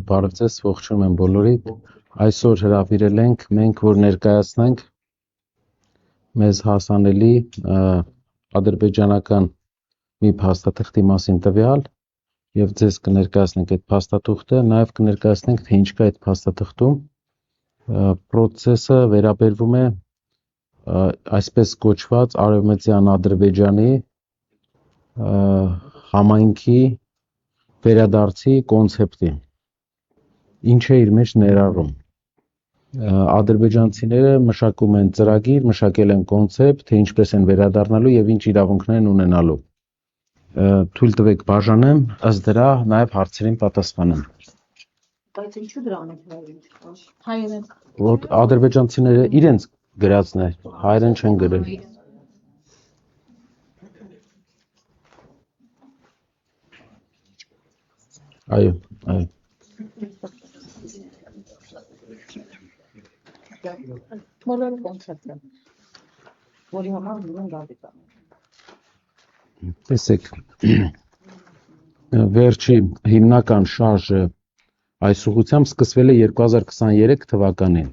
Բարև ձեզ, ողջունում եմ բոլորիդ։ Այսօր հրավիրել ենք մենք, որ ներկայացնենք մեզ հասանելի ադրբեջանական մի փաստաթղթի մասին տվյալ եւ ձեզ կներկայացնենք այդ փաստաթուղթը, նաեւ կներկայացնենք թե ինչ կա այդ փաստաթղթում։ Պրոցեսը վերաբերվում է այսպես կոչված Արևմտյան Ադրբեջանի համայնքի վերադարձի կոնցեպտի։ Ինչ է իր մեջ ներառում։ Ադրբեջանցիները մշակում են ծրագիր, մշակել են կոնցեպտ, թե ինչպես են վերադառնալու եւ ինչ իրավունքներ են ունենալու։ Թույլ տվեք բաժանեմ, ըստ դրա նաեւ հարցերին պատասխանեմ։ Բայց ինչու դրան եք հայերեն։ Որ ադրբեջանցիները իրենց գրածն է, հայերեն չեն գրել։ Այո, այո։ Բոլորը կոնցեպտ են, որի համար ունեն գազետան։ Տեսեք, վերջի հիմնական շարժը այս ուղղությամբ սկսվել է 2023 թվականին։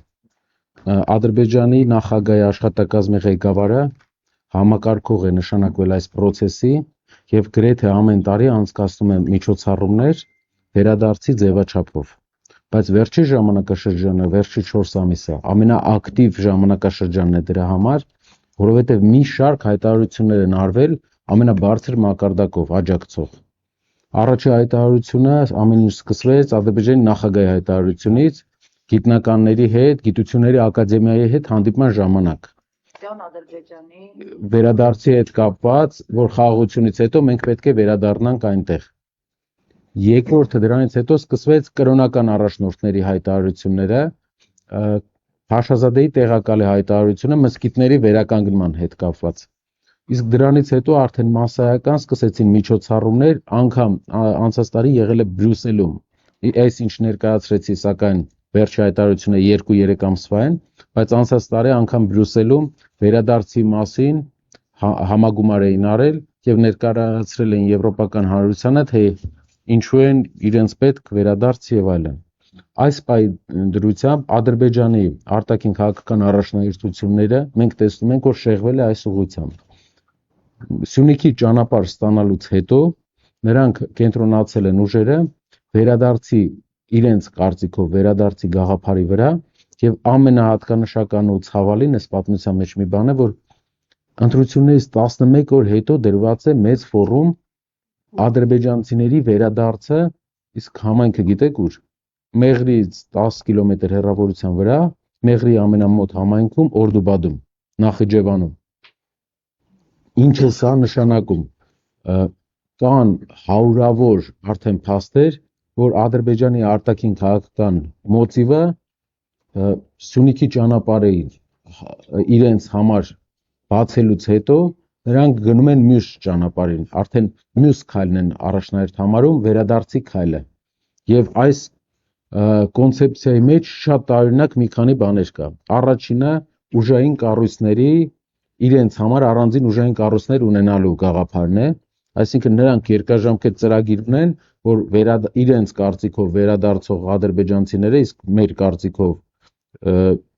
Ադրբեջանի նախագահի աշխատակազմի ղեկավարը համակարգող է նշանակվել այս process-ի եւ գրեթե ամեն տարի անցկացնում է միջոցառումներ վերադարձի ձևաչափով։ Բայց վերջի ժամանակաշրջանը, վերջի 4 ամիսը ամենաակտիվ ժամանակաշրջանն է դրա համար, որովհետեւ մի շարք հայտարարություններ են արվել ամենաբարձր մակարդակով աջակցող։ Առաջի հայտարարությունը ամեն ինչ սկսվեց Ադրբեջանի նախագահի հայտարարությունից գիտնականների հետ, գիտությունների ակադեմիայի հետ հանդիպման ժամանակ։ Ադրբեջանի վերադարձի հետ կապված, որ խաղաղությունից հետո մենք պետք է վերադառնանք այնտեղ։ Երկրորդը դրանից հետո սկսվեց կրոնական առաջնորդների հայտարարությունները, Փաշազադեի տեղակալի հայտարարությունը մզկիթների վերականգնման հետ կապված։ Իսկ դրանից հետո արդեն մասսայական սկսեցին միջոցառումներ, անգամ անցած տարի եղել է Բրյուսելում։ Այս ինչ ներկայացրեցի, սակայն վերջի հայտարարությունը 2-3 ամսվա են, բայց անցած տարի անգամ Բրյուսելում վերադարձի մասին համագումար էին արել եւ ներկայացրել են Եվրոպական հանրությանը, թե ինչու են իրենց պետք վերադարձ եւ այլն։ Այս դրությամբ Ադրբեջանի արտաքին քաղաքական առաջնահերթությունները մենք տեսնում ենք, որ շեղվել է այս ուղղությամբ։ Սյունիքի ճանապարհ ստանալուց հետո նրանք կենտրոնացել են ուժերը վերադարձի իրենց կարծիքով վերադարձի գաղափարի վրա եւ ամենահատկանշական ու ցավալին այս պատմության մեջ մի բան է, որ ընտրություններից 11 օր հետո դրված է մեծ ֆորում ադրբեջանցիների վերադարձը, իսկ համայնքը գիտեք ուր։ Մեղրից 10 կիլոմետր հեռավորության վրա, Մեղրի ամենամոտ համայնքում Օրդուբադում, Նախիջևանում։ Ինչ է սա նշանակում։ Կան հարյուրավոր արդեն փաստեր, որ Ադրբեջանի արտաքին քաղաքական մոտիվը Սյունիքի ճանապարհը իրենց համար բացելուց հետո նրանք գնում են մյուս ճանապարհին, արդեն մյուս քայլն են առաջնահերթ համարում վերադարձի քայլը։ Եվ այս կոնցեպցիայի մեջ շատ տարօրինակ մի քանի բաներ կա։ Առաջինը ուժային կառույցների իրենց համար առանձին ուժային կառույցներ ունենալու գաղափարն է, այսինքն նրանք երկարաժամկետ ծրագիր ունեն, որ իրենց կարծիքով վերադարձող ադրբեջանցիները, իսկ մեր կարծիքով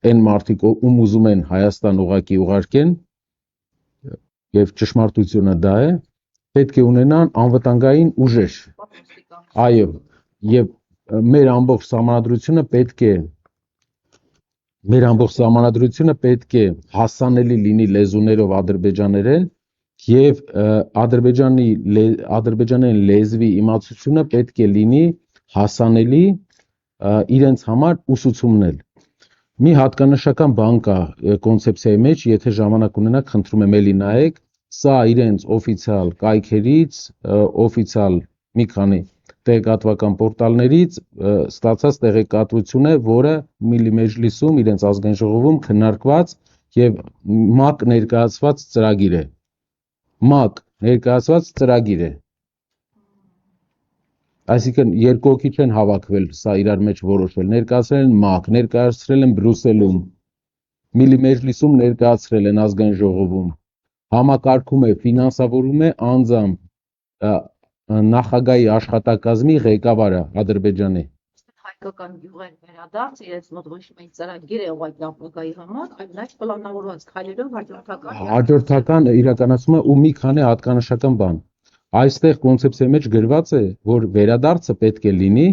այն մարդիկ, ում ուզում են Հայաստան ուղակի ուղարկեն, եւ ճշմարտությունը դա է, պետք է ունենան անվտանգային ուժեր։ Այո, եւ մեր ամբողջ սահմանադրությունը պետք է հասանելի լինի լեզուներով ադրբեջաներեն եւ ադրբեջաներեն լեզվի իմացությունը պետք է լինի հասանելի իրենց համար ուսուցումնել։ Մի հատկանշական բան կա կոնցեպցիայի մեջ, եթե ժամանակ ունենաք, խնդրում եմ էլի նայեք, սա իրենց օֆիցիալ կայքերից, օֆիցիալ մի քանի տեղեկատվական պորտալներից ստացած տեղեկատվություն է, որը Միլի Մեջլիսում իրենց ազգային ժողովում քննարկված եւ ՄԱԿ ներկայացված ծրագիր է։ ՄԱԿ ներկայացված ծրագիր է։ Այսինքն երկու հոգի չեն հավաքվել սա իրար մեջ որոշել, ներկայացրել են ՄԱԿ, ներկայացրել են Բրյուսելում, Միլի Մեջլիսում ներկայացրել են ազգային ժողովում, համակարգում է, ֆինանսավորում է անձամբ նախագահի աշխատակազմի ղեկավարը Ադրբեջանի։ Հայկական գյուղեր վերադարձ իրենց մոտ ոչ միայն ծրագիր է ուղղակի նախագահի համար, այլ նաև պլանավորված քայլերով հաջորդական իրականացումը ու մի քանի հատկանշական բան։ Այստեղ կոնցեպցիայի մեջ գրված է, որ վերադարձը պետք է լինի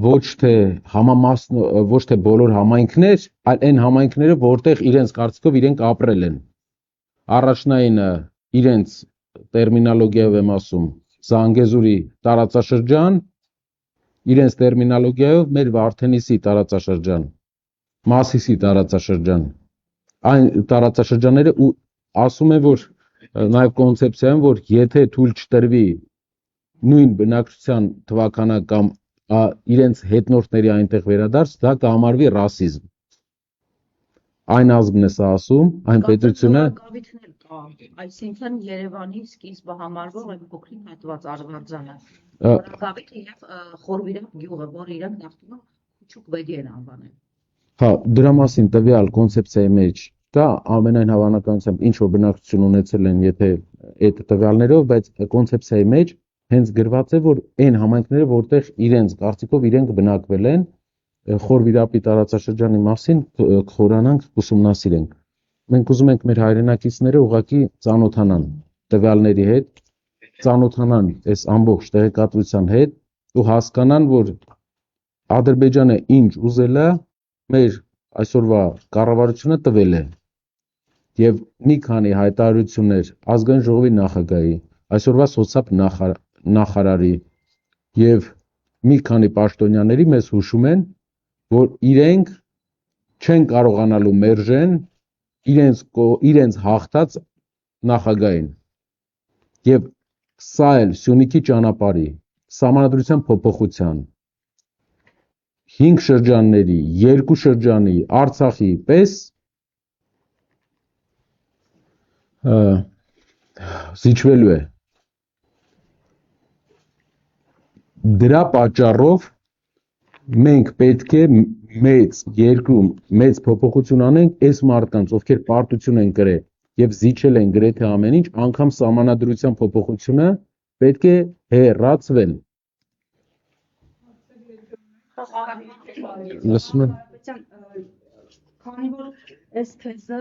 ոչ թե բոլոր համայնքներ, այլ այն համայնքները, որտեղ իրենց կարծիքով իրենք ապրել են։ Առաջնայինը իրենց տերմինոլոգիայով եմ ասում, Զանգեզուրի տարածաշրջան, իրենց տերմինոլոգիայով մեր Վարդենիսի տարածաշրջան, Մասիսի տարածաշրջան, այն տարածաշրջանները ու ասում է, որ նաև կոնցեպցիայում, որ եթե թույլ չտրվի նույն բնակչության թվականական իրենց հետնորդների այնտեղ վերադարձ, դա կհամարվի ռասիզմ։ Այն ազգն է սա ասում, այն պետությունը, այսինքն Երևանի սկիզբը համարվող այն փոքրիկ հատված Արվարձանը, Գավիթը եւ Խորվիրապ գյուղը, որ իրենք նախկինում Քուչուկ բեդի են անվանել։ Հա, դրա մասին տվյալ կոնցեպցիայի մեջ կա ամենայն հավանականությամբ ինչ որ բնակչություն ունեցել են, եթե այդ տվյալներով, բայց կոնցեպցիայի մեջ հենց գրված է, որ այն համայնքները, որտեղ իրենց կարծիքով իրենք բնակվել են, Խորվիրապի տարածաշրջանի մասին խորանանք, ուսումնասիրենք։ Մենք ուզում ենք մեր հայրենակիցները ուղղակի ծանոթանան տվյալների հետ, ծանոթանան այս ամբողջ տեղեկատվության հետ ու հասկանան, որ Ադրբեջանը ինչ ուզել է, մեր այսօրվա կառավարությունը տվել է։ Եվ մի քանի հայտարարություններ ազգային ժողովի նախագահի, այսօրվա սոցապ նախարարի եւ մի քանի պաշտոնյաների մեզ հուշում են, որ իրենք չեն կարողանալու մերժեն իրենց հաղթած նախագահին։ Եվ սա էլ Սյունիքի ճանապարհի, Սահմանադրության փոփոխության, 5 շրջանների, 2 շրջանի, Արցախի պես զիջվելու է։ Դրա պատճառով մենք պետք է մեծ երկրում մեծ փոփոխություն անենք այս մարդկանց, ովքեր պարտություն են կրել եւ զիջել են գրեթե ամեն ինչ, անգամ Սահմանադրության փոփոխությունը պետք է հեռացվեն։ Լսում եմ։ Քանի որ այս թեզը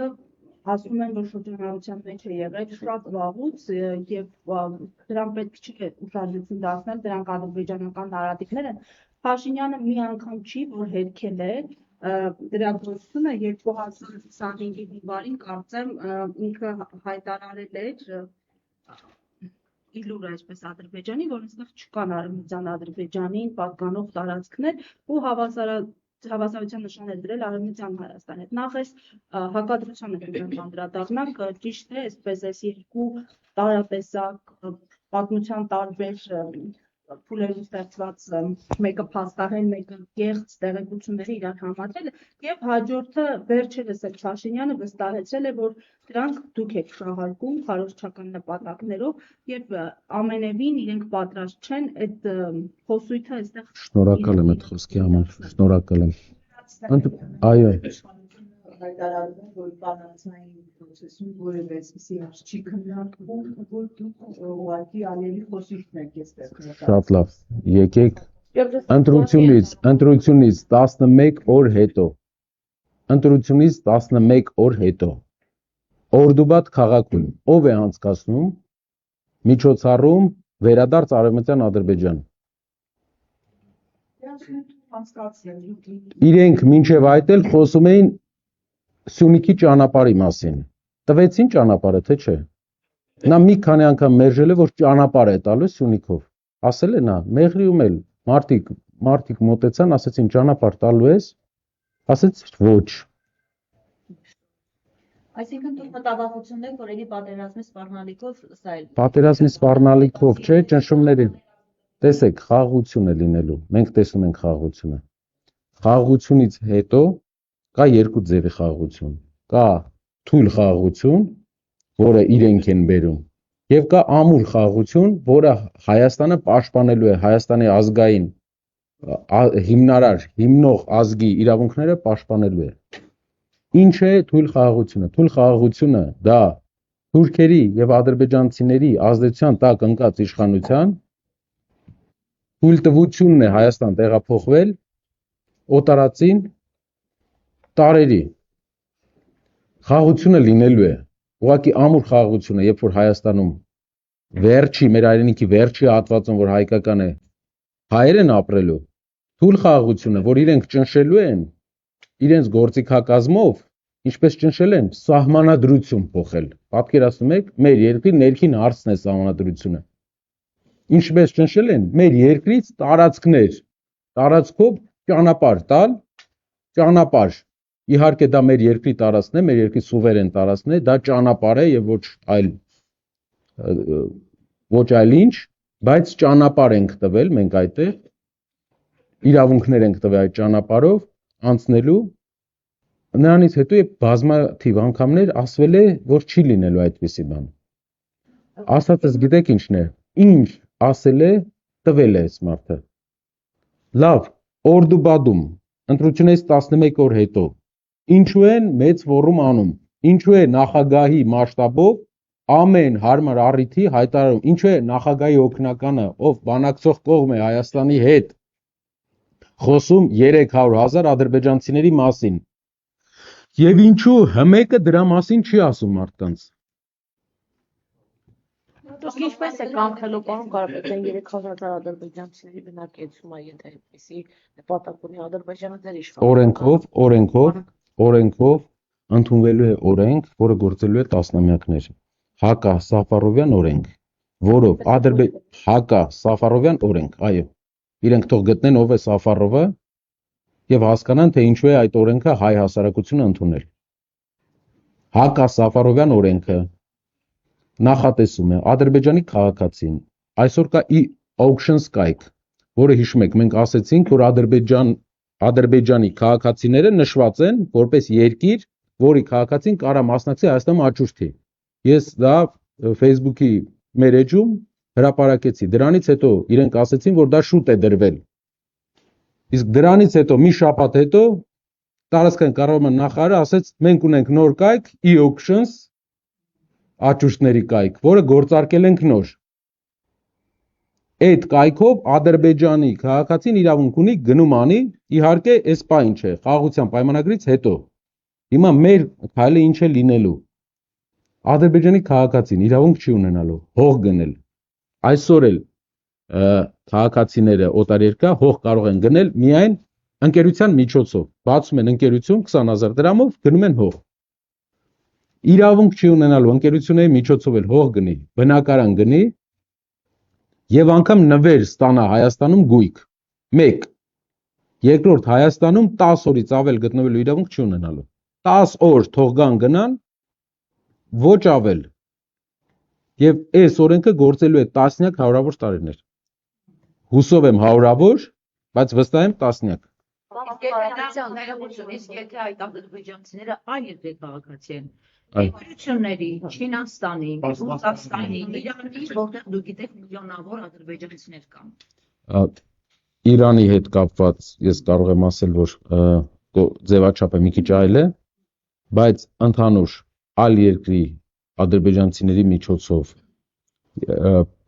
ասում են, որ շրջանառության մեջ է եղել շատ վաղուց եւ դրան պետք չէ ուշադրություն դարձնել, դրանք ադրբեջանական նարատիվներ են։ Փաշինյանը մի անգամ չի, որ հերքել է դրա գործությունը 2025-ի հունվարին կարծեմ ինքը հայտարարել էր իլուր այսպես Ադրբեջանի, որ այստեղ չկան Արևմտյան Ադրբեջանին պատկանող տարածքներ ու հավասարության նշան է դրել Արևմտյան Հայաստանի հետ։ Նախ այս հակադրությանը կգնանք անդրադառնանք, ճիշտ է, այսպես այս երկու տարատեսակ պատմության տարբեր փուլերում ստեղծված մեկը փաստահեն, մեկը կեղծ տեղեկությունների իրար համադրել եւ հաջորդը վերջերս էլ Փաշինյանը վստահեցրել է, որ դրանք դուք եք շահարկում քարոզչական նպատակներով եւ ամենևին իրենք պատրաստ չեն այդ խոսույթը այստեղ։ Շնորհակալ եմ այդ խոսքի համար, շնորհակալ եմ։ Այո։ Հայտարարում, որ կանանցային process-ում որևէ այսպիսի հարց չի քննարկվում, որ դուք ուղղակի ավելի խոսիչն եք այստեղ։ Շատ լավ։ Եկեք ընտրությունից 11 օր հետո։ Ընտրությունից 11 օր հետո։ Օրդուբադ քաղաքում ով է անցկացնում միջոցառում վերադարձ Արևմտյան Ադրբեջան։ Իրենք մինչև այդ էլ խոսում էին Սյունիքի ճանապարհի մասին։ Տվեցին ճանապարհը, թե չէ։ Նա մի քանի անգամ մերժել է, որ ճանապարհ է տալու Սյունիքով։ Ասել է նա, Մեղրիում էլ մարդիկ մոտեցան, ասեցին ճանապարհ տալու ես։ Ասեց ոչ։ Այսինքն դուք մտավախություն եք, որ էլի պատերազմի սպառնալիքով սա էլ։ Պատերազմի սպառնալիքով, չէ, ճնշումների։ Տեսեք, խաղաղություն է լինելու։ Մենք տեսնում ենք խաղաղությունը։ Խաղաղությունից հետո կա երկու ձևի խաղաղություն։ Կա թույլ խաղաղություն, որը իրենք են բերում, եւ կա ամուր խաղաղություն, որը Հայաստանը պաշտպանելու է, Հայաստանի ազգային հիմնող ազգի իրավունքները պաշտպանելու է։ Ինչ է թույլ խաղաղությունը։ Թույլ խաղաղությունը դա թուրքերի եւ ադրբեջանցիների ազդեցության տակ ընկած իշխանության թույլտվությունն է Հայաստան տեղափոխվել օտարածին տարերի խաղաղությունը լինելու է ուղղակի ամուր խաղաղությունը երբ որ Հայաստանում վերջի մեր հայրենիքի վերջի հատվածում որ հայկական է հայեր են ապրելու թույլ խաղաղությունը որ իրենք ճնշելու են իրենց գործիքակազմով ինչպես ճնշել են սահմանադրություն փոխել պատկերացնում եք մեր երկրի ներքին հարցն է սահմանադրությունը ինչպես ճնշել են մեր երկրից տարածքներ տարածքով ճանապարհ տալ ճանապարհ իհարկե դա մեր երկրի տարածքն է մեր երկրի սուվերեն տարածքն է դա ճանապարհ է եւ ոչ այլ ինչ բայց ճանապարհ ենք տվել մենք այդտեղ իրավունքներ ենք տվել այդ ճանապարհով անցնելու նրանից հետո բազմաթիվ անգամներ ասվել է որ չի լինելու այդպիսի բան ասածս գիտեք ինչն է ինչ ասել է տվել է այս մարդը լավ օրդուբադում ընտրությունից 11 օր հետո ինչու են մեծ ֆորում անում ինչու է նախագահի մասշտաբով ամեն հարմար առիթի հայտարարում ինչու է նախագահի օգնականը ով բանակցող կողմ է Հայաստանի հետ խոսում 300,000 ադրբեջանցիների մասին եւ ինչու հմեկը դրա մասին չի ասում մարդկանց Դուք ինչպես եք կանխելու պարոն Կարապետյան 300,000 ադրբեջանցիների բնակեցումը, եթե այդպիսի նպատակ ունի Ադրբեջանը ձեր իշխանությունը օրենքով ընդունվելու է օրենք, որը գործելու է տասնամյակներ։ Հակա Սաֆարովյան օրենք, որով Հակա Սաֆարովյան օրենք, այո։ Իրենք թող գտնեն ով է Սաֆարովը եւ հասկանան թե ինչու է այդ օրենքը հայ հասարակությունը ընդունել։ Հակա Սաֆարովյան օրենքը նախատեսում է Ադրբեջանի քաղաքացին այսօր կա auctions կայք որը հիշում եք մենք ասեցինք որ Ադրբեջանի քաղաքացիները նշված են որպես երկիր որի քաղաքացին կարա մասնակցի Հայաստանում աճուրդի ես դա Facebook-ի մեր էջում հրապարակեցի դրանից հետո իրենք ասեցին որ դա շուտ է դրվել իսկ դրանից հետո մի շաբաթ հետո տարածքային կառավարման նախարարը ասեց մենք ունենք նոր կայք e-auctions աճուրդների կայք, որը գործարկել ենք նոր։ Այդ կայքով Ադրբեջանի քաղաքացին իրավունք ունի գնում անի, իհարկե, այս պայն չէ, խաղաղության պայմանագրից հետո։ Հիմա մեր քայլը ինչ է լինելու։ Ադրբեջանի քաղաքացին իրավունք չի ունենալու հող գնել։ Այսօր էլ քաղաքացիները օտարերկրյա հող կարող են գնել միայն ընկերության միջոցով։ Բացում են ընկերություն 20,000 դրամով, գնում են հող։ Իրավունք չի ունենալու ընկերությունների միջոցով էլ հող գնի, բնակարան գնի եւ անգամ նվեր ստանա Հայաստանում գույք։ 1 Երկրորդ Հայաստանում 10 օրից ավել գտնվելու իրավունք չի ունենալու։ 10 օր թող գան գնան ոչ ավել։ Եվ այս օրենքը գործելու է տասնյակ հարյուրավոր տարիներ։ Հուսով եմ հարյուրավոր, բայց վստահ եմ տասնյակ։ Եթե այդ ադրբեջանցիները այլ երկրի քաղաքացի են Ընկերությունների, Չինաստանի, Ռուսաստանի, Իրանի, որտեղ դուք գիտեք միլիոնավոր ադրբեջանցիներ կան։ Իրանի հետ կապված ես կարող եմ ասել, որ ձևաչափը մի քիչ այլ է, բայց ընդհանուր այլ երկրի ադրբեջանցիների միջոցով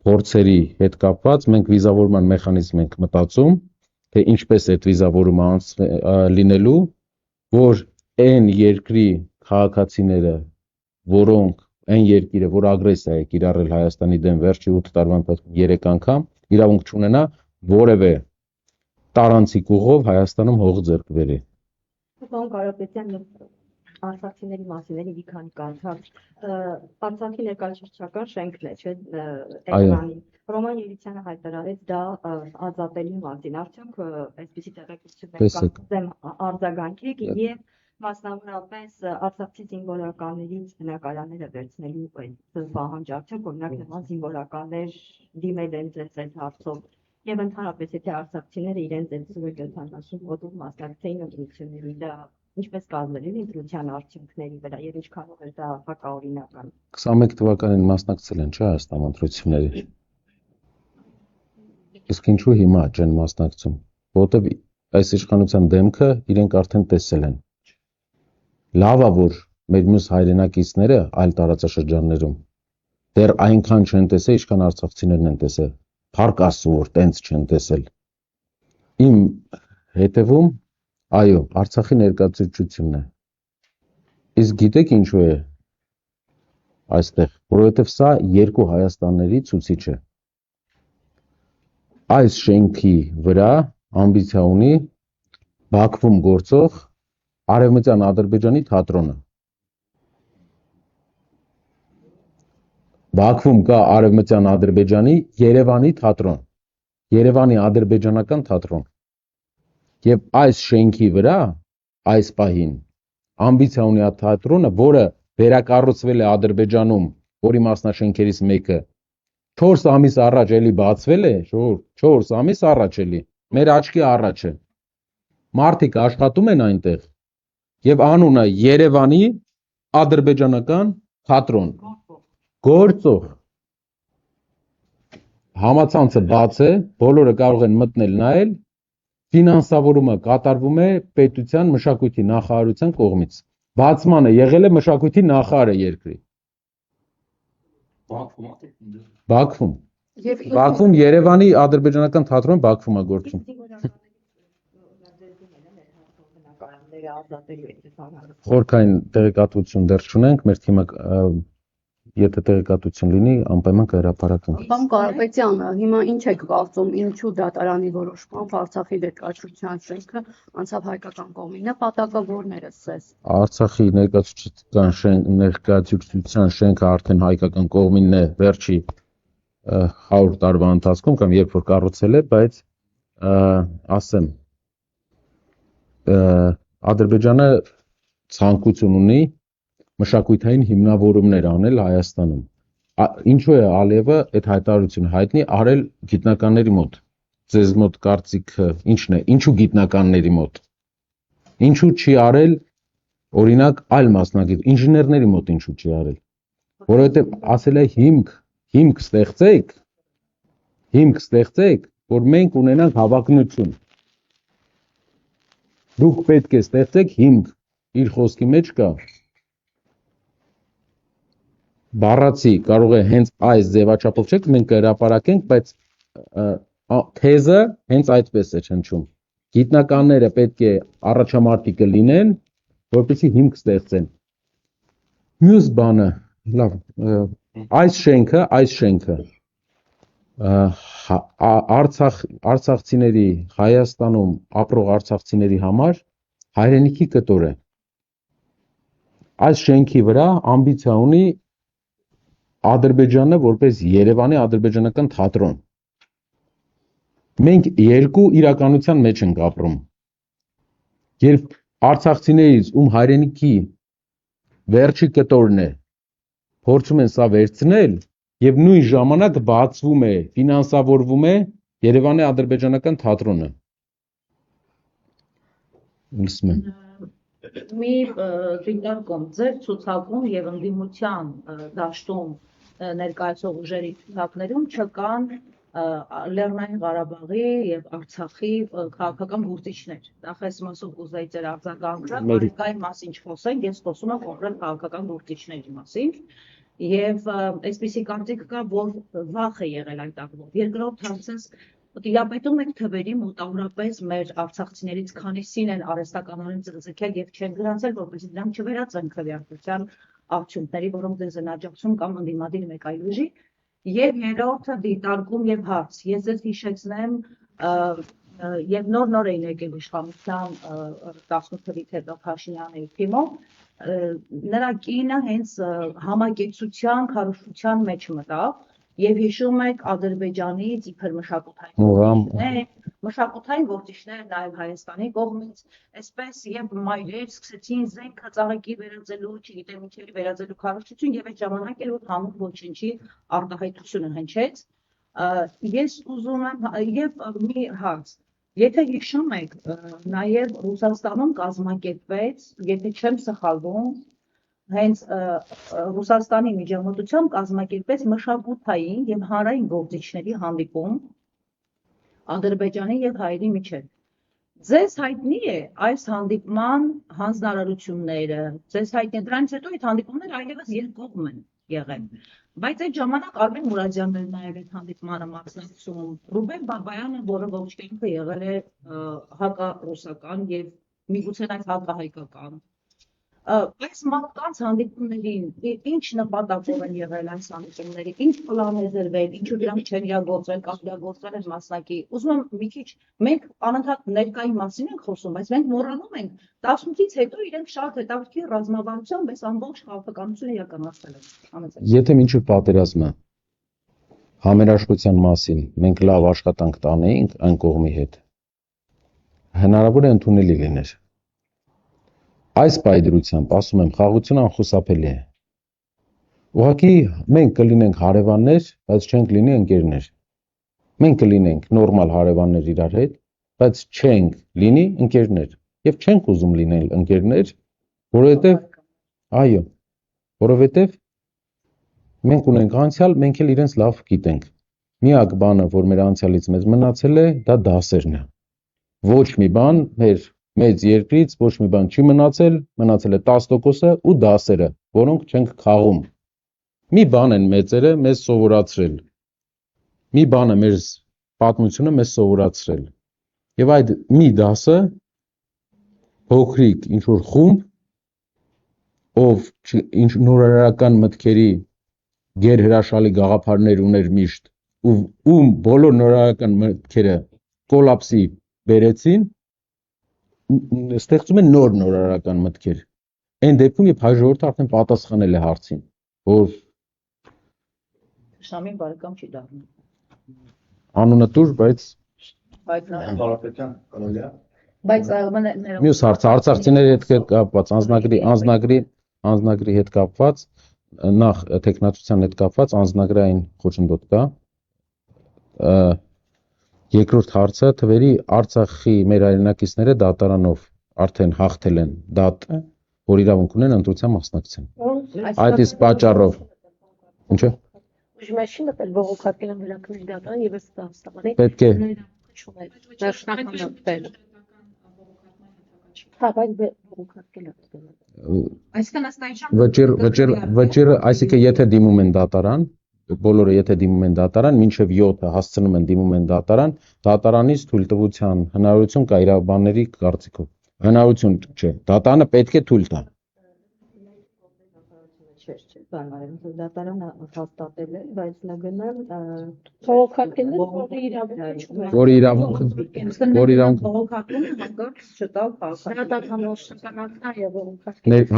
փորձերի հետ կապված մենք վիզավորման մեխանիզմ ենք մտածում, թե ինչպես այդ վիզավորումը լինելու, որ այն երկրի քաղաքացիները որոնք այն երկիրը, որ ագրեսիա է կիրառել Հայաստանի դեմ վերջի 8 տարվա ընթացքում 3 անգամ, իրավունք չունենա որևէ տարանցիկ ուղով Հայաստանում հող ձեռք բերի։ Պարոն Կարապետյան, արցախցիների մասին մի քանի կարծիք։ Արցախի ներկայացուցչական շենքն է, չէ՞, Էրևանի։ Ռոման Ելիցյանը հայտարարեց դա ազատելու մասին։ Արդյոք այսպիսի տեղեկություններ կան արձագանքեք եւ մասնավորապես արցախցի զինվորականներից բնակարանները վերցնելու այդ պահանջարկը, օրինակ նման զինվորականներ դիմել են ձեզ այդ հարցով եւ ընդհանրապես եթե արցախցիները իրենց այդ 70 ոդու մասնակցեին ընտրություններին, դա ինչպես կազմել են ընտրության արդյունքների վրա եւ ինչքանով է դա հակաօրինական։ 21 թվականին մասնակցել են, չէ՞, Հայաստան ընտրությունների։ Իսկ ինչու հիմա չեն մասնակցում, որովհետեւ այս իշխանության դեմքը իրենք արդեն տեսել են։ Լավ է որ մեր մյուս հայրենակիցները այլ տարածաշրջաններում դեռ այնքան չեն տեսել, ինչքան արցախցիներն են տեսել։ Փառք Աստծո, որ տենց չեն տեսել։ Իմ հետևում, այո, Արցախի ներկայացուցչությունն է։ Իսկ գիտեք ինչու է այստեղ, որովհետև սա երկու Հայաստանների ցուցիչ է։ Այս շենքի վրա ամբիցիա ունի Բաքվում գործող Արևմտյան Ադրբեջանի թատրոնը։ Բաքվում կա Արևմտյան Ադրբեջանի Երևանի թատրոն, Երևանի ադրբեջանական թատրոն։ Եվ այս շենքի վրա, այս պահին, ամբիցիա ունի այդ թատրոնը, որը վերակառուցվել է Ադրբեջանում, որի մասնաշենքերից մեկը 4 ամիս առաջ էլի բացվել է, 4 ամիս առաջ էլի, մեր աչքի առաջ է։ Մարդիկ աշխատում են այնտեղ եւ անունը Երևանի ադրբեջանական թատրոն գործող համացանցը բաց է, բոլորը կարող են մտնել նայել, ֆինանսավորումը կատարվում է պետության մշակույթի նախարարության կողմից։ Բացմանը եղել է մշակույթի նախարարը երկրի։ Բաքվում Երևանի ադրբեջանական թատրոն Բաքվում է գործում։ Խորքային տեղեկատվություն դեռ չունենք, մեր թիմը եթե տեղեկատվություն լինի, անպայման կհրապարակենք։ Պարոն Կարապետյան, հիմա ինչ եք կարծում, ինչու դատարանի որոշմամբ Արցախի ներկայացուցչության շենքը անցավ հայկական կողմին, նպատակը որն էր ըստ։ Արցախի ներկայացուցչության շենքը արդեն հայկական կողմինն է վերջի 100 տարվա ընթացքում կամ երբ որ կառուցել է, բայց ասեմ Ադրբեջանը ցանկություն ունի մշակութային հիմնավորումներ անել Հայաստանում։ Ինչու է Ալիևը այդ հայտարարությունը հայտնի արել գիտնականների մոտ։ Ձեզ մոտ կարծիքը ինչն է, ինչու գիտնականների մոտ։ Ինչու չի արել օրինակ այլ մասնագետ, ինժեներների մոտ ինչու չի արել։ Որովհետև ասել է հիմք ստեղծեք, որ մենք ունենանք հավակնություն։ Դուք պետք է ստեղծեք հիմք, իր խոսքի մեջ կա։ Բառացի կարող է հենց այս ձևաչափով չեք, մենք կհրապարակենք, բայց թեզը հենց այդպես է հնչում։ Գիտնականները պետք է առաջամարտիկը լինեն, որպեսզի հիմք ստեղծեն։ Մյուս բանը, լավ, այս շենքը արցախցիների, Հայաստանում ապրող արցախցիների համար հայրենիքի կտոր է։ Այս շենքի վրա ամբիցիա ունի Ադրբեջանը որպես Երևանի ադրբեջանական թատրոն։ Մենք երկու իրականության մեջ ենք ապրում։ Երբ արցախցիներից ում հայրենիքի վերջի կտորն է, փորձում են սա վերցնել եւ նույն ժամանակ բացվում է, ֆինանսավորվում է Երևանի ադրբեջանական թատրոնը։ Լսում եմ։ Մի դիտարկում ձեր ցուցակում եւ ընդդիմության դաշտում ներկայացող ուժերի ցուցակներում չկան Լեռնային Ղարաբաղի եւ Արցախի քաղաքական գործիչներ։ Նախ այս մասով կուզեի ձեր արձագանքը, այդ մասին չխոսենք, ես խոսում եմ կոնկրետ քաղաքական գործիչների մասին։ Եվ այսպիսի կարծիք կա, որ վախ է եղել այդ ակտով։ Երկրորդ հարցս տիրապետում եք թվերի մոտավորապես մեր արցախցիներից քանիսին են արհեստականորեն ձգձգել եւ չեն գրանցել, որպեսզի դրանք չվերածեն քվեարկության արդյունքների, որոնք դες են աջակցում կամ ընդդիմադիր մեկ այլ ուժի։ Եվ երրորդը դիտարկում եւ հարց։ Ես ձեզ հիշեցնեմ եւ նոր էին եկել իշխանության 18 թվականից հետո Փաշինյանի թիմով, նրա կինը հենց համակեցության քարոզչության մեջ մտավ եւ հիշում եք Ադրբեջանից իբր մշակութային գործիչներ նաեւ Հայաստանի կողմից, այսպես եւ մայրեր սկսեցին զենքը ծաղիկի վերածելու, չգիտեմ ինչերի վերածելու քարոզչություն եւ այդ ժամանակ էլ որ համուր ոչինչի արտահայտությունը հնչեց։ Ես ուզում եմ եւ մի հարց։ Եթե հիշում եք, նաեւ Ռուսաստանում կազմակերպվեց, եթե չեմ սխալվում, հենց Ռուսաստանի միջամտությամբ կազմակերպեց մշակութային եւ հանրային գործիչների հանդիպում Ադրբեջանի եւ հայերի միջեւ։ Ձեզ հայտնի է այս հանդիպման հանձնարարությունները, ձեզ հայտնի է դրանից հետո այդ հանդիպումները այլևս երկկողմ են եղել, բայց այդ ժամանակ Արմեն Մուրադյանն էր նաև այդ հանդիպմանը մասնակցում, Ռուբեն Բաբայանը, որը ողջ կյանքը եղել է հակառուսական եւ միգուցե նաև հակահայկական։ Այս մարդկանց հանդիպումներին ինչ նպատակով են եղել այս հանդիպումները, ինչ պլան է դրվել, ինչու դրանք չեն իրագործվել կամ իրագործվել են մասնակի։ Ուզում եմ մի քիչ մենք անընդհատ ներկայի մասին ենք խոսում, բայց մենք մոռանում ենք 18-ից հետո իրենք շատ հետաքրքիր ռազմավարությամբ այս ամբողջ քաղաքականությունը իրականացրել են։ Եթե մինչև պատերազմը համերաշխության մասին մենք լավ աշխատանք տանեինք այն կողմի հետ, հնարավոր է ընդունելի լիներ։ Այս պայդրությամբ, ասում եմ, խաղաղությունը անխուսափելի է։ Ուղղակի մենք կլինենք հարևաններ, բայց չենք լինի ընկերներ։ Մենք կլինենք նորմալ հարևաններ իրար հետ, բայց չենք լինի ընկերներ։ Եվ չենք ուզում լինել ընկերներ, որովհետև, այո, որովհետև մենք ունենք անցյալ, մենք էլ իրենց լավ գիտենք։ Միակ բանը, որ մեր անցյալից մեզ մնացել է, դա դասերն է։ Ոչ մի բան մեր մեծ երկրից ոչ մի բան չի մնացել, մնացել է 10%-ը ու դասերը, որոնք չենք խաղում։ Մի բան են մեծերը մեզ սովորացրել։ Մի բանը մեր պատմությունը մեզ սովորացրել։ Եվ այդ մի դասը փոքրիկ ինչ-որ խումբ, ով ինչ նորարարական մտքերի գերհրաշալի գաղափարներ ուներ միշտ, ում բոլոր նորարարական մտքերը կոլապսի բերեցին, ստեղծում են նոր նորարարական մտքեր։ Այն դեպքում, երբ հայ ժողովուրդը արդեն պատասխանել է հարցին, որ Շամին բարեկամ չի դառնում։ Անունը տուր, բայց մյուս հարցը արցախցիների հետ կապված, անձնագրի հետ կապված, նախ տեխնացության հետ կապված անձնագրային խոչընդոտ կա։ Երկրորդ հարցը թվերի Արցախի մեր հայրենակիցները դատարանով արդեն հաղթել են դատ, որ իրավունք ունեն ընտրության մասնակցեն։ Այդ իսկ պատճառով ինչո՞։ Ուժմեշինը պետք բողոքարկել են վերականգնի դատարան եւ այս հաստատանի Պետք է Հա, բայց բողոքարկել են։ Այսինքն ըստ այն վճիռը, այսինքն եթե դիմում են դատարան, բոլորը եթե դիմում են դատարան, մինչև 7-ը հասցնում են դիմում են դատարան, դատարանից թույլտվության հնարավորություն կա իրավաբանների կարծիքով։ Հնարավորություն չէ, դատարանը պետք է թույլ տա։ Դատարանը հաստատել է, բայց ՆԳՆ-ը բողոքարկել են, որ իրավունք բողոքարկում են հանկարծ չտալ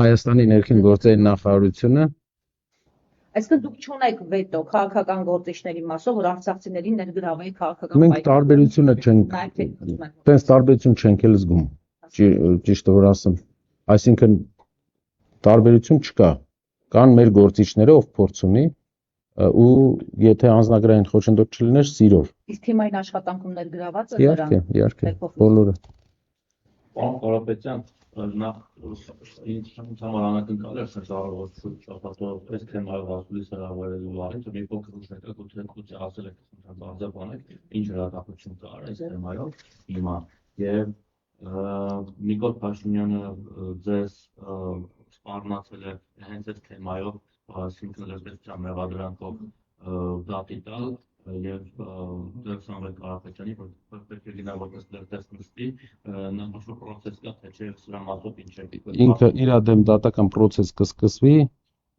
Հայաստանի ներքին գործերի նախարարությունը Այսինքն դուք չունեք վետո քաղաքական գործիչների մասով, որ արցախցիներին ներգրավեն քաղաքական մենք տարբերությունը չենք, տենց տարբերություն չենք էլ զգում, ճիշտը որ ասեմ, այսինքն տարբերություն չկա, կան մեր գործիչները, ով փորձ ունի ու եթե անձնագրային խոչընդոտ չլիներ, սիրով։ Իսկ թիմային աշխատանքում ներգրաված է նրանք։ Իհարկե, բոլորը։ Պարոն Կարապետյան, նախ ինձ համար անակնկալ էր շրջառողություն շփոթով այս թեմայով ասուլիս հրավերելու բանից, մի փոքր ուշ ասել եք, բարձրաբանեք, ինչ հրատապություն կար այս թեմայով հիմա եւ Նիկոլ Փաշինյանը ձեզ սպառնացել է հենց այս թեմայով, այսինքն լեզվեցության մեղադրանքով դատի տալ եւ դեռ Սամվել Կարապետյանի, որ պետք է լինի որպես դերտես նստի, նա ինչ-որ պրոցես կա, թե չէ սրա մասով ինչ է։ Ինքը իր դեմ դատական պրոցես կսկսվի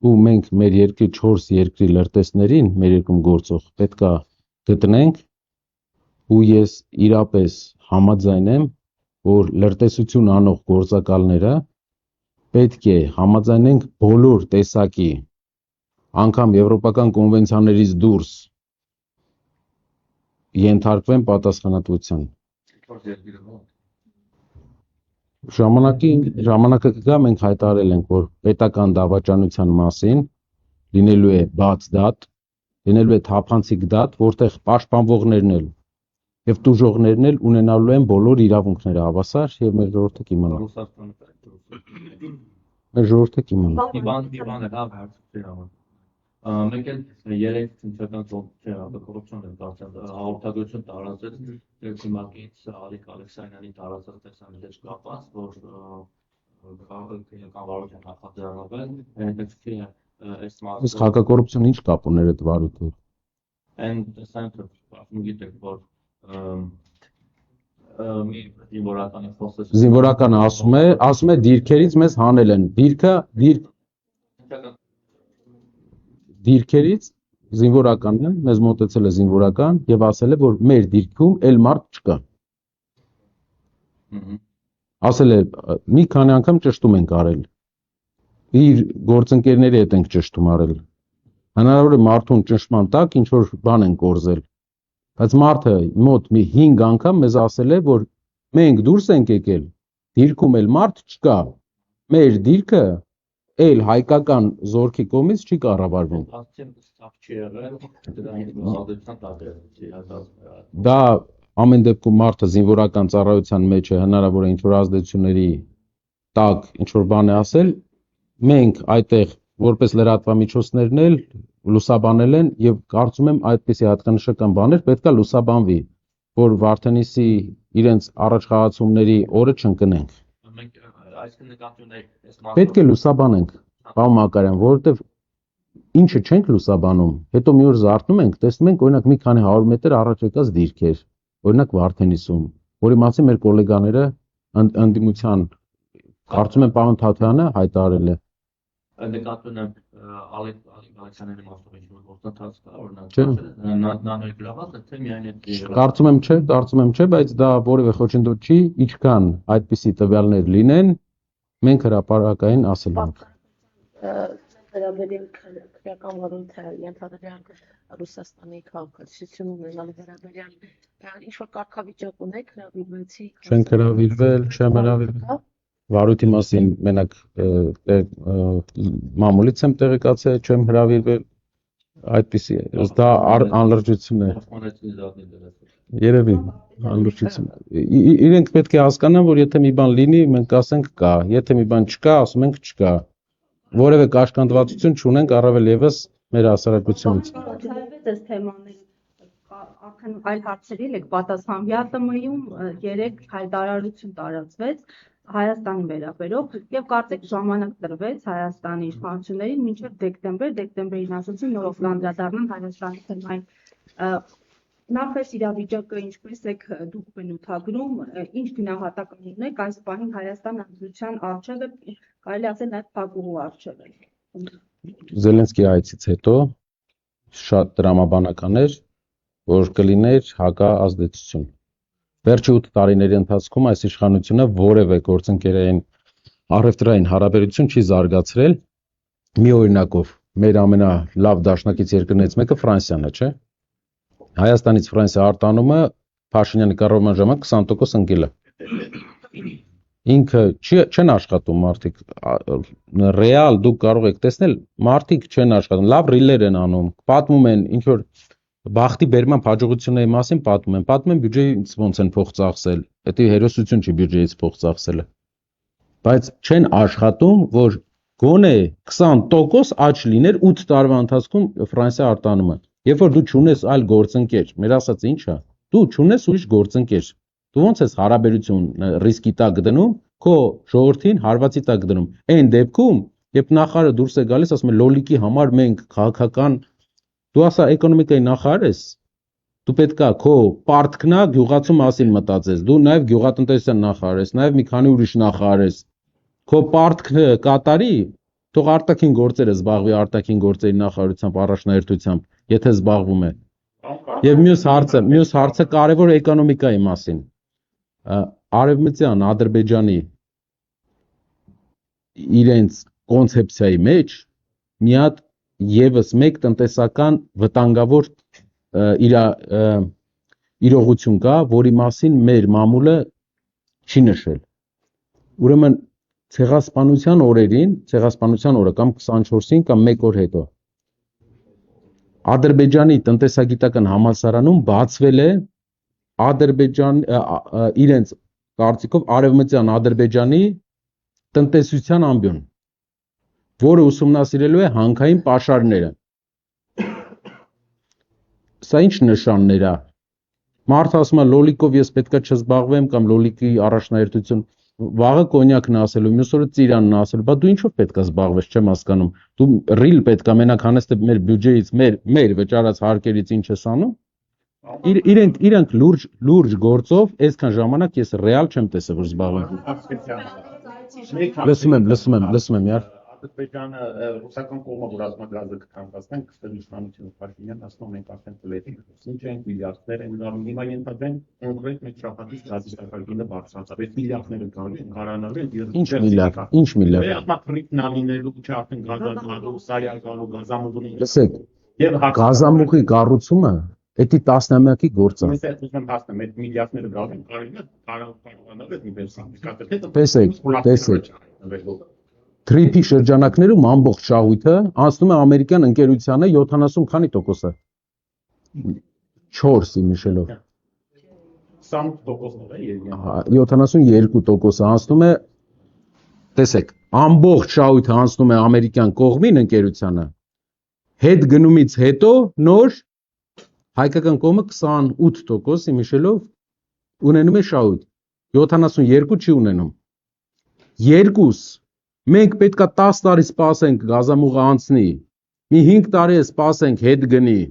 ու մենք մեր երկրի 4 երկրի լրտեսներին, մեր երկրում գործող, պետքա գտնենք ու ես իրապես համաձայն եմ, որ լրտեսություն անող գործակալները պետք է համաձայնենք բոլոր տեսակի, անգամ եվրոպական կոնվենցիաներից դուրս ենթարկվեն պատասխանատվության։ Ժամանակը կգա, մենք հայտարարել ենք, որ պետական դավաճանության մասին լինելու է բաց դատ, լինելու է թափանցիկ դատ, որտեղ պաշտպանվողներն էլ եւ տուժողներն էլ ունենալու են բոլոր իրավունքները հավասար եւ մեր ժողովուրդը կիմանա։ Մեր ժողովուրդը կիմանա։ Մեկ էլ երեք ցնցական կոռուպցիոն են կարծեմ հաղորդագրություն տարածեց դեպքիմակից Ալիկ Ալեքսանյանի տարածած տեսանյութի հետ կապված, որ կառավարության նախաձեռնվել հետաքրքիր է այս մասը։ Իսկ հակակոռուպցիոն ինչ կապ ուներ այդ վարույթով։ Այն տեսանյութը գիտեք, որ մի զինվորականի խոսքը Զինվորականը ասում է դիրքերից մեզ հանել են։ Դիրքերից զինվորականն մեզ մոտեցել է զինվորական եւ ասել է, որ մեր դիրքում էլ մարդ չկա։ Ասել է մի քանի անգամ ճշտում ենք արել։ Իր գործընկերների հետ ենք ճշտում արել։ Հնարավոր է մարդուն ճշտման տակ ինչ որ բան են կորզել։ Բայց մարդը մոտ մի 5 անգամ մեզ ասել է, որ մենք դուրս ենք եկել, դիրքում էլ մարդ չկա։ Մեր դիրքը էլ հայկական զորքի կողմից չի կառավարվում։ Դա ամեն դեպքում մարդը զինվորական ծառայության մեջ է, հնարավոր է ինչ որ ազդեցությունների տակ ինչ որ բան է ասել, մենք այդտեղ որպես լրատվամիջոցներն էլ լուսաբանել են եւ կարծում եմ այդպիսի հատկանշական բաներ պետքա լուսաբանվի, որ Վարդենիսի իրենց առաջխաղացումների օրը չընկնենք։ Պետք է լուսաբանենք, պարոն Մակարյան, որովհետեւ ինչը չենք լուսաբանում, հետո մի օր զարթնում ենք, տեսնում ենք օրինակ մի քանի 100 մետր առաջ եկած դիրքեր, օրինակ Վարդենիսում, որի մասին մեր գոլեգաները ընդդիմության կարծում եմ պարոն Թաթյանը հայտարարել է։ Նկատում եմ Ալիկ Ալեքսանյանի մասով ինչ-որ գործընթաց կա, օրինակ նա ներգրաված է, թե միայն այդ Կարծում եմ չէ, բայց դա որևէ խոչընդոտ չի, ինչքան այդպիսի տվյալներ լինեն, մենք հրապարակային ասել ենք։ Վերաբերյալ քրեական վարույթը ենթադրյալ Ռուսաստանի քաղաքացիություն ունենալու վերաբերյալ ինչ-որ կարգավիճակ ունեք, հրավիրվեցի։ Չենք հրավիրվել, չեմ հրավիրվել։ Վարույթի մասին մենակ մամուլից եմ տեղեկացել, չեմ հրավիրվել, այդպիսի է, դա անլրջություն է։ Երևի անլրջություն։ Իրենք պետք է հասկանան, որ եթե մի բան լինի, մենք ասենք կա, եթե մի բան չկա, ասում ենք չկա։ Որևէ կաշկանդվածություն չունենք առավել եւս մեր հասարակությունից։ Այս թեմաները արդեն այլ հարցերի եք պատասխան ՀՏՄ-ում 3 հայտարարություն տարածվեց Հայաստանի վերաբերող եւ կարծեք ժամանակ տրվեց Հայաստանի իշխանություններին մինչեւ դեկտեմբերին ասացին նորից կանդրադառնան Հայաստանի թեմային։ Նախ այս իրավիճակը ինչպես եք դուք բնութագրում, ինչ գնահատական ունեք այս պահին Հայաստան հանրության արժեքը կարելի ասել նաեւ փակուղու արժեքը։ Զելենսկի այցից հետո շատ դրամաբանական էր, որ կլիներ հակազդեցություն։ Վերջի 8 տարիների ընթացքում այս իշխանությունը որևէ գործընկերային առևտրային հարաբերություն չի զարգացրել։ Մի օրինակով մեր ամենալավ դաշնակից երկրներից մեկը Ֆրանսիան է, չէ՞։ Հայաստանից Ֆրանսիա արտանումը Փաշինյանի կառավարման ժամանակ 20% ընկել է։ Ինքը չեն աշխատում մարդիկ, ռեալ դուք կարող եք տեսնել, մարդիկ չեն աշխատում, լավ ռիլեր են անում, պատմում են ինչ որ բախտի բերման հաջողությունների մասին պատմում են բյուջեից ոնց են փող ծախսել, դա հերոսություն չի բյուջեից փող ծախսելը, բայց չեն աշխատում, որ գոնե 20% աճ լիներ 8 տարվա ընթացքում Ֆրանսիա արտանումը։ Երբ որ դու չունես այլ գործընկեր, մեր ասած ի՞նչ է, դու չունես ուրիշ գործընկեր, դու ոնց ես հարաբերություն ռիսկի տակ դնում, քո ժողովրդին հարվածի տակ դնում։ Այն դեպքում, երբ նախարարը դուրս է գալիս, ասում է լոլիկի համար մենք քաղաքական Դու ասա էկոնոմիկայի նախարար ես, դու պետքա քո պարտքնա գյուղացու մասին մտածես, դու նաև գյուղատնտեսության նախարար ես, նաև մի քանի ուրիշ նախարար ես, քո պարտքը կատարի, թող արտաքին գործերը զբաղվի արտաքին գործերի նախարարությամբ, առաջնահերթությամբ, եթե զբաղվում է։ Եվ մյուս հարցը կարևոր էկոնոմիկայի մասին։ Արևմտյան Ադրբեջանի իրենց կոնցեպցիայի մեջ մի հատ Եվս մեկ տնտեսական վտանգավոր իրողություն կա, որի մասին մեր մամուլը չի նշել։ Ուրեմն ցեղասպանության օրերին, ցեղասպանության օրը կամ 24-ին կամ 1 օր հետո Ադրբեջանի տնտեսագիտական համալսարանում բացվել է իրենց կարծիքով արևմտյան Ադրբեջանի տնտեսության ամբիոն, որը ուսումնասիրելու է հանքային պաշարները։ Սա ինչ նշաններ է։ Մարդը ասում է լոլիկով ես պետքա չզբաղվեմ կամ լոլիկի առաջնահերթություն վաղը կոնյակն է ասելու, մյուս օրը ծիրանն է ասելու, բա դու ինչով պետքա զբաղվես, չեմ հասկանում։ Դու ռիլ պետքա մենակ հանես թե մեր բյուջեից, մեր վճարած հարկերից ինչ ես անում։ Իրենք լուրջ գործով այսքան ժամանակ ես ռեալ չեմ տեսել, որ զբաղվում։ Լսում եմ, յար։ Ադրբեջանը ռուսական կողմը որ ասում է գազը կթանկացնեն, կստել իշխանությունը Փաշինյանն ասում ենք արդեն պլետի, ինչ են միլիարդներ են գալու, հիմա ենթադրեն կոնկրետ մեկ շաբաթից գազի սարքագինը բարձրացավ, այս միլիարդները գալու են կարանալու են։ Ինչ միլիարդ։ Ապրիտ նավինելու չէ արդեն գազանալու, սարյալ գալու, գազամուղի։ Լսեք, գազամուղի կառուցումը էդի 10-ամյակի գործ է։ Ես ուզում եմ հասնեմ, այդ միլիարդները գալու են կարողանալու են Տեսեք։ Թրիփի շրջանակներում ամբողջ շահույթը անցնում է ամերիկյան ընկերությանը 70 քանի տոկոսը։ 4-ի միշելով։ 72% անցնում է, տեսեք, ամբողջ շահույթը անցնում է ամերիկյան կողմին ընկերությանը։ Հետ գնումից հետո նոր հայկական կողմը 28% միշելով ունենում է շահույթ։ 72 չի ունենում։ 2 Մենք պետքա 10 տարի սպասենք գազամուղը անցնի, մի 5 տարի սպասենք հետ գնի,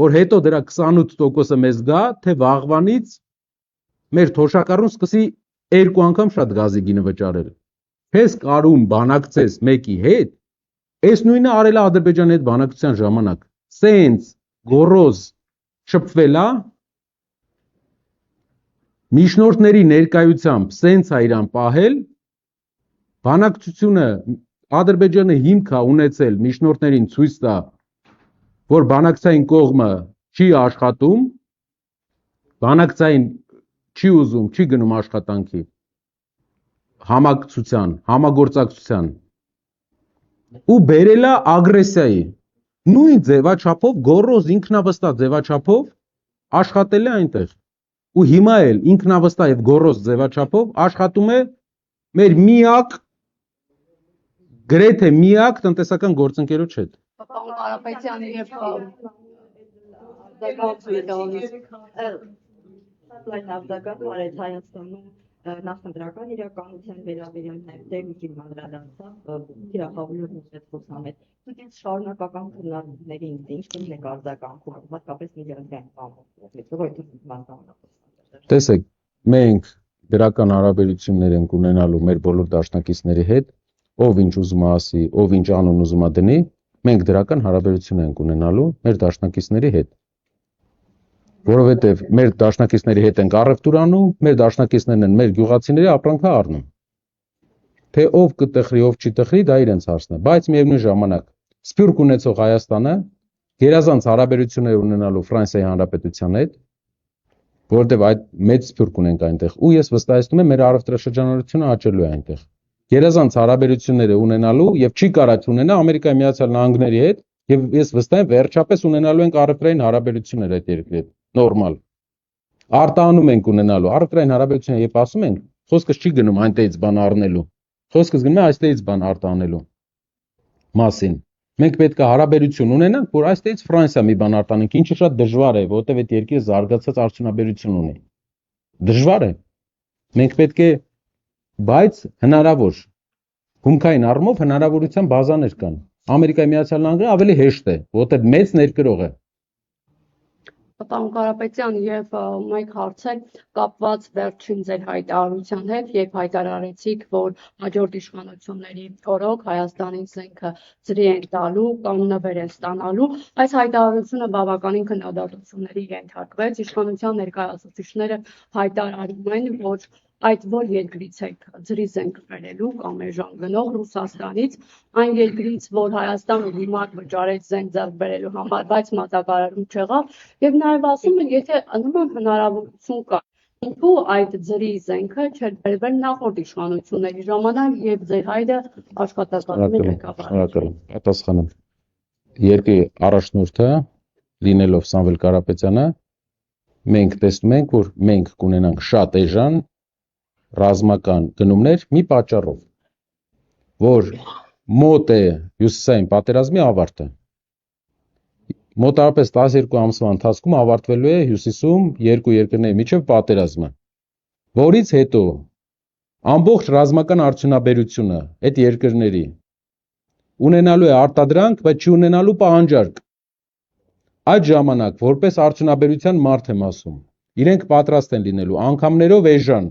որ հետո դրա 28%-ը մեզ գա, թե վաղվանից մեր թոշակառուն սկսի 2 անգամ շատ գազի գինը վճարել։ Ես կարում բանակցես մեկի հետ, այս նույնը արել է Ադրբեջանի հետ բանակցության ժամանակ, սենց գորոզ շփվել է, միջնորդների ներկայությամբ սենց է իրան պահել, բանակցությունը Ադրբեջանը հիմք է ունեցել միջնորդներին ցույց տա, որ բանակցային կողմը չի աշխատում, բանակցային չի ուզում, չի գնում աշխատանքի, համակցության, համագործակցության ու բերել է ագրեսիայի։ Նույն ձևաչափով գորոզ ինքնավստահ ձևաչափով աշխատել է այնտեղ։ Ու հիմա էլ ինքնավստահ եւ գորոզ ձևաչափով աշխատում է մեր միակ գրեթե միակ տնտեսական գործընկերոջ հետ։ Պարոն Կարապետյան, եւ Հայաստանում նախընտրական իրականության վերաբերյալ դեպի անդրադարձավ թիրախավորումն ունեցած խոսամետ։ Դուք ինձ շարունակական քննարկումների ինչ կլինեք արձագանքում, հատկապես միջազգային կամոթ։ Տեսեք, մենք դրական հարաբերություններ ենք ունենալու մեր բոլոր դաշնակիցների հետ, ով ինչ ուզում է ասի, ով ինչ անուն ուզում է դնի, մենք դրական հարաբերություն ենք ունենալու մեր դաշնակիցների հետ։ Որովհետև մեր դաշնակիցների հետ ենք առևտուր անում, մեր դաշնակիցներն են մեր գյուղացիների ապրանքը առնում։ Թե ով կտխրի, ով չի տխրի, դա իրենց հարցն է, բայց միևնույն ժամանակ սփյուռք ունեցող Հայաստանը գերազանց հարաբերություններ ունենալու Ֆրանսիայի Հանրապետության հետ, որովհետև այդ մեծ սփյուռք ունենք այնտեղ, ու ես վստահեցնում եմ մեր առևտրաշրջանառությունը աճելու է այնտեղ։ Գերազանց հարաբերությունները ունենալու եւ չի կարած ունենա Ամերիկայի Միացյալ Նահանգների հետ եւ ես վստահ եմ վերջապես ունենալու ենք առևտրային հարաբերություններ այդ երկրի հետ նորմալ արտանում ենք ունենալու առևտրային հարաբերություններ երբ ասում ենք խոսքը չի գնում այնտեղից բան առնելու խոսքը գնում է այստեղից բան արտանելու մասին մենք պետք է հարաբերություն ունենանք որ այստեղից Ֆրանսիա մի բան արտանենք ինչը շատ դժվար է որովհետեւ այդ երկիրը զարգացած արդյունաբերություն ունի դժվար է մենք պետք է բայց հնարավոր հումքային առումով հնարավորության բազաներ կան Ամերիկայի Միացյալ Նահանգները ավելի հեշտ է որովհետև մեծ ներկրող է Պարոն Կարապետյան եւ մեկ հարց է կապված վերջին ձեր հայտարարության հետ երբ հայտարարեցիք որ հաջորդ իշխանությունների օրոք Հայաստանին զենքը ծրի են տալու կամ նվեր են ստանալու այս հայտարարությունը բավականին քննադատությունների ենթարկվեց իշխանության ներկայացուցիչները հայտարարում են որ այդ որ երկրից եք ծրի զենք բերելու կամ էժան գնող Ռուսաստանից այն երկրից որ Հայաստանը դիմակ վճարեց զենք ձեռք բերելու համար բայց մատակարարում չեղավ եւ նաեւ ասում են եթե նման հնարավորություն կա ինչու այդ ծրի զենքը չէր բերվել նախորդ իշխանությունների ժամանակ եւ ձեր հայրը աշխատակազմի ղեկավար պատասխանեմ երկրի առաջնորդը լինելով Սամվել Կարապետյանը մենք տեսնում ենք որ մենք կունենանք շատ էժան ռազմական գնումներ մի պատճառով, որ մոտ է հյուսիսային պատերազմի ավարտը։ մոտավորապես 12 ամսվա ընթացքում ավարտվելու է Հյուսիսում երկու երկրների միջև պատերազմը, որից հետո ամբողջ ռազմական արդյունաբերությունը այդ երկրների ունենալու է արտադրանք, բայց չի ունենալու պահանջարկ։ Այդ ժամանակ, որպես արդյունաբերության մարդ եմ ասում, իրենք պատրաստ են լինելու անգամներով էժան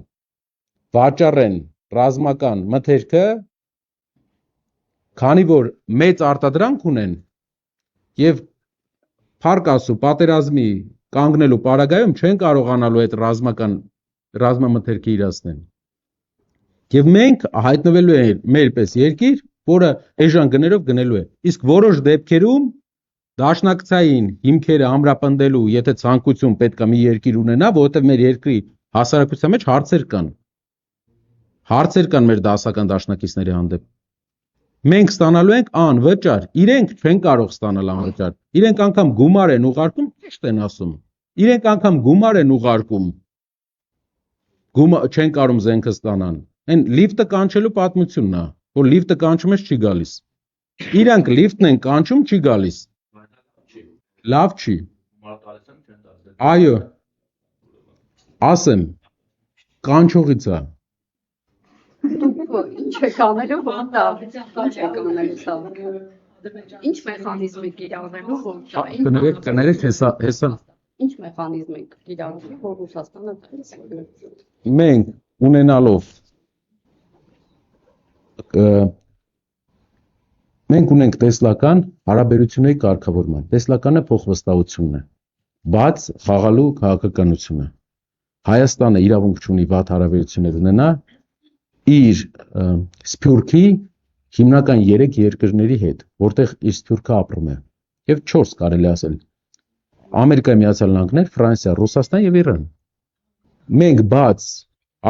վաճառեն ռազմական մթերքը, քանի որ մեծ արտադրանք ունեն եւ փառք Աստծո պատերազմի կանգնելու պարագայում չեն կարողանալու այդ ռազմամթերքը իրացնել։ Եվ մենք հայտնվելու ենք մեր պես երկիր, որը էժան գներով գնելու է։ Իսկ որոշ դեպքերում դաշնակցային հիմքերը ամրապնդելու, եթե ցանկություն պետք է մի երկիր ունենա, որովհետև մեր երկրի հասարակության մեջ հարցեր կան մեր դասական դաշնակիցների հանդեպ։ Մենք ստանալու ենք անվճար, իրենք չեն կարող ստանալ անվճար։ Իրենք անգամ գումար են ուղարկում, ճիշտ են ասում։ Իրենք անգամ գումար են ուղարկում, չեն կարող զենքը ստանան։ Այն լիֆտը կանչելու պատմությունն է, որ լիֆտը կանչում ես չի գալիս։ Իրանք լիֆտն են կանչում, չի գալիս։ Լավ չի։ Այո, ասեմ, կանչողից է։ Ինչ եք անելու, որ դա ինչ եք անելու սա։ Ինչ մեխանիզմ եք կիրառելու, որ դա կներեք, հեսա ինչ մեխանիզմ եք կիրառելու, որ Ռուսաստանը մենք ունենալով մենք ունենք տեսլական հարաբերությունների կարգավորման։ Տեսլականը փոխվստահությունն է, բաց խաղալու քաղաքականությունը։ Հայաստանը իրավունք չունի վատ հարաբերություններ ունենա իր սփյուռքի հիմնական 3 երկրների հետ, որտեղ իր սփյուռքը ապրում է, եւ 4 կարելի ասել։ Ամերիկայի Միացյալ Նահանգներ, Ֆրանսիա, Ռուսաստան եւ Իրան։ Մենք բաց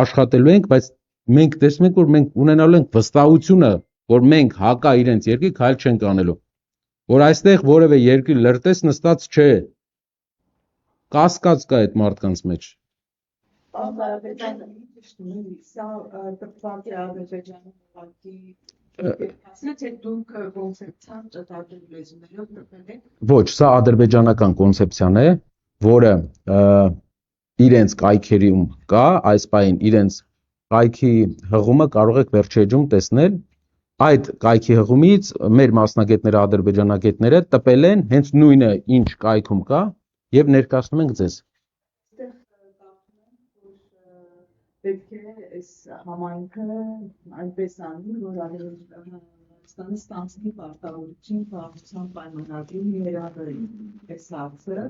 աշխատելու ենք, բայց մենք տեսնում ենք, որ մենք ունենալու ենք վստահությունը, որ մենք հակա իրենց երկրի քայլ չենք անելու, որ այստեղ որևէ երկրի լրտես նստած չէ, կասկած կա այդ մարդկանց մեջ։ Սա տպված է Ադրբեջանի ասած է դուք կոնցեպցիան ճտարդու լեզուներով տպել եք։ Ոչ, սա ադրբեջանական կոնցեպցիան է, որը իրենց կայքերում կա, այս պահին իրենց կայքի հղումը կարող եք վերջի էջում տեսնել։ Այդ կայքի հղումից մեր մասնագետները, ադրբեջանագետները տպել են հենց նույնը, ինչ կայքում կա, եւ ներկայացնում ենք ձեզ։ Պետք է այս համայնքը այնպես անի, որ Հայաստանը ստանցնի պարտավորություն քաղաքական պայմանագրի վերաբերել այս հարցը։